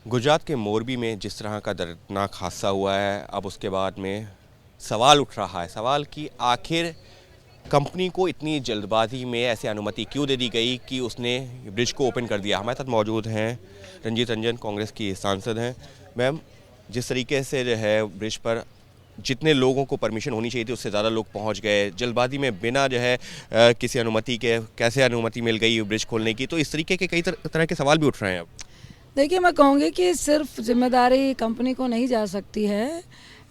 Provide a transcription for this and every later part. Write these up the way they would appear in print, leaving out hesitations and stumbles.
गुजरात के मोरबी में जिस तरह का दर्दनाक हादसा हुआ है, अब उसके बाद में सवाल उठ रहा है कि आखिर कंपनी को इतनी जल्दबाजी में ऐसे अनुमति क्यों दे दी गई कि उसने ब्रिज को ओपन कर दिया। हमारे साथ मौजूद हैं रंजीत रंजन, कांग्रेस की सांसद हैं। मैम, जिस तरीके से जो है ब्रिज पर जितने लोगों को परमिशन होनी चाहिए थी उससे ज़्यादा लोग पहुंच गए, जल्दबाजी में बिना जो है किसी अनुमति के कैसे अनुमति मिल गई ब्रिज खोलने की, तो इस तरीके के कई तरह के सवाल भी उठ रहे हैं अब। देखिए, मैं कहूँगी कि सिर्फ जिम्मेदारी कंपनी को नहीं जा सकती है,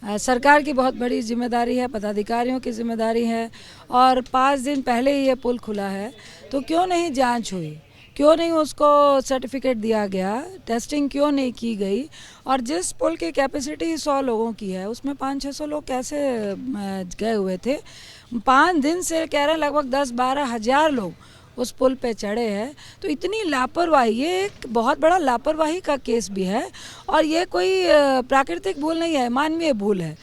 सरकार की बहुत बड़ी जिम्मेदारी है, पदाधिकारियों की जिम्मेदारी है। और 5 दिन पहले ही ये पुल खुला है, तो क्यों नहीं जांच हुई, क्यों नहीं उसको सर्टिफिकेट दिया गया, टेस्टिंग क्यों नहीं की गई। और जिस पुल की कैपेसिटी 100 लोगों की है, उसमें 500-600 लोग कैसे गए हुए थे। 5 दिन से कह रहे हैं लगभग 10-12 हज़ार लोग उस पुल पे चढ़े हैं। तो इतनी लापरवाही, ये एक बहुत बड़ा लापरवाही का केस भी है। और ये कोई प्राकृतिक भूल नहीं है, मानवीय भूल है।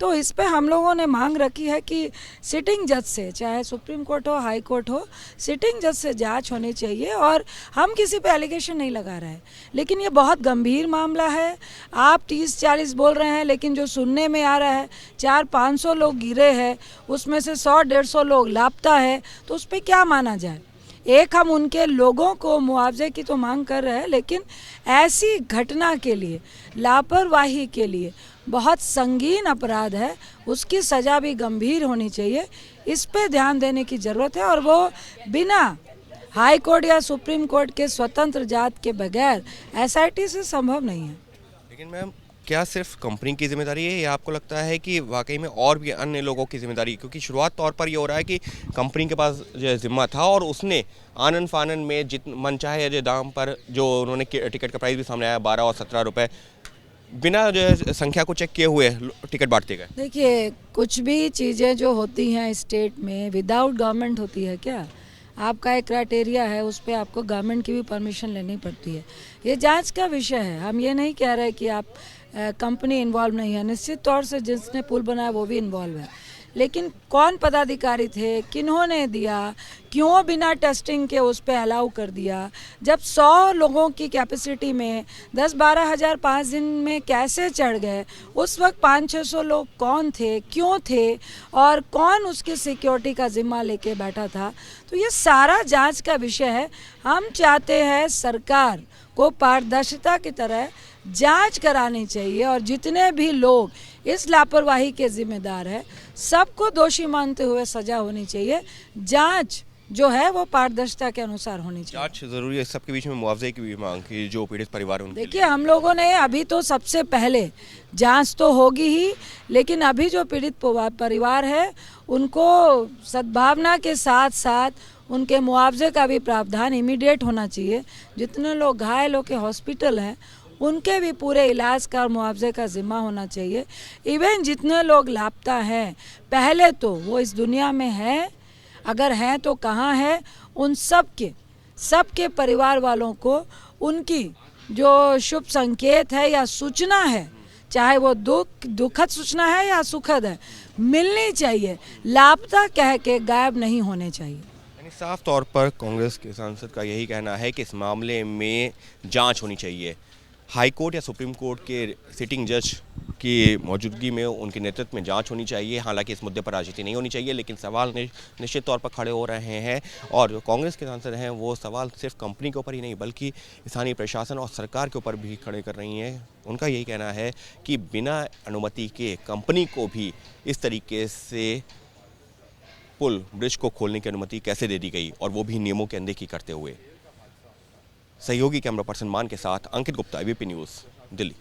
तो इस पे हम लोगों ने मांग रखी है कि सिटिंग जज से, चाहे सुप्रीम कोर्ट हो, हाई कोर्ट हो, सिटिंग जज से जांच होनी चाहिए। और हम किसी पे एलिगेशन नहीं लगा रहे हैं, लेकिन ये बहुत गंभीर मामला है। आप 30-40 बोल रहे हैं, लेकिन जो सुनने में आ रहा है 400-500 लोग गिरे हैं, उसमें से 100-150 लोग लापता है। तो उस पर क्या माना जाए। एक, हम उनके लोगों को मुआवजे की तो मांग कर रहे हैं, लेकिन ऐसी घटना के लिए, लापरवाही के लिए बहुत संगीन अपराध है, उसकी सज़ा भी गंभीर होनी चाहिए। इस पे ध्यान देने की ज़रूरत है। और वो बिना हाई कोर्ट या सुप्रीम कोर्ट के स्वतंत्र जांच के बगैर एसआईटी से संभव नहीं है। लेकिन मैम, क्या सिर्फ कंपनी की जिम्मेदारी है या आपको लगता है कि वाकई में और भी अन्य लोगों की जिम्मेदारी? क्योंकि शुरुआत तौर पर ये हो रहा है कि कंपनी के पास जो जिम्मा था और उसने आनन फानन में मन चाहे दाम पर, जो उन्होंने टिकट का प्राइस भी सामने आया 12 और 17 रुपये, बिना जो है संख्या को चेक किए हुए टिकट बांटते गए। देखिए, कुछ भी चीज़ें जो होती हैं स्टेट में विदाउट गवर्नमेंट होती है क्या? आपका एक क्राइटेरिया है, उस पर आपको गवर्नमेंट की भी परमिशन लेनी पड़ती है। ये जांच का विषय है। हम ये नहीं कह रहे कि आप कंपनी इन्वॉल्व नहीं है। निश्चित तौर से जिसने पुल बनाया वो भी इन्वॉल्व है, लेकिन कौन पदाधिकारी थे, किन्होंने दिया, क्यों बिना टेस्टिंग के उस पर अलाउ कर दिया। जब 100 लोगों की कैपेसिटी में 10-12 हज़ार 5 दिन में कैसे चढ़ गए, उस वक्त 500-600 लोग कौन थे, क्यों थे, और कौन उसकी सिक्योरिटी का जिम्मा लेके बैठा था। तो ये सारा जांच का विषय है। हम चाहते हैं सरकार को पारदर्शिता की तरह जांच करानी चाहिए, और जितने भी लोग इस लापरवाही के जिम्मेदार हैं सबको दोषी मानते हुए सजा होनी चाहिए। जांच जो है वो पारदर्शिता के अनुसार होनी चाहिए। जांच जरूरी है। सबके बीच में मुआवजे की भी मांग की जो पीड़ित परिवार उनके लिए। देखिए, हम लोगों ने अभी तो सबसे पहले जांच तो होगी ही, लेकिन अभी जो पीड़ित परिवार है उनको सद्भावना के साथ साथ उनके मुआवजे का भी प्रावधान इमीडिएट होना चाहिए। जितने लोग घायल होकर हॉस्पिटल हैं उनके भी पूरे इलाज का और मुआवजे का जिम्मा होना चाहिए। इवन जितने लोग लापता हैं, पहले तो वो इस दुनिया में है, अगर हैं तो कहाँ है, उन सबके परिवार वालों को उनकी जो शुभ संकेत है या सूचना है, चाहे वो दुखद सूचना है या सुखद है, मिलनी चाहिए। लापता कह के गायब नहीं होने चाहिए। साफ तौर पर कांग्रेस के सांसद का यही कहना है कि इस मामले में जांच होनी चाहिए। हाई कोर्ट या सुप्रीम कोर्ट के सिटिंग जज की मौजूदगी में उनके नेतृत्व में जांच होनी चाहिए। हालांकि इस मुद्दे पर राजनीति नहीं होनी चाहिए, लेकिन सवाल निश्चित तौर पर खड़े हो रहे हैं। और जो कांग्रेस के सांसद हैं वो सवाल सिर्फ कंपनी के ऊपर ही नहीं बल्कि स्थानीय प्रशासन और सरकार के ऊपर भी खड़े कर रही हैं। उनका यही कहना है कि बिना अनुमति के कंपनी को भी इस तरीके से पुल ब्रिज को खोलने की अनुमति कैसे दे दी गई, और वो भी नियमों की अनदेखी करते हुए। सहयोगी कैमरा पर्सन मान के साथ अंकित गुप्ता, एबीपी न्यूज़, दिल्ली।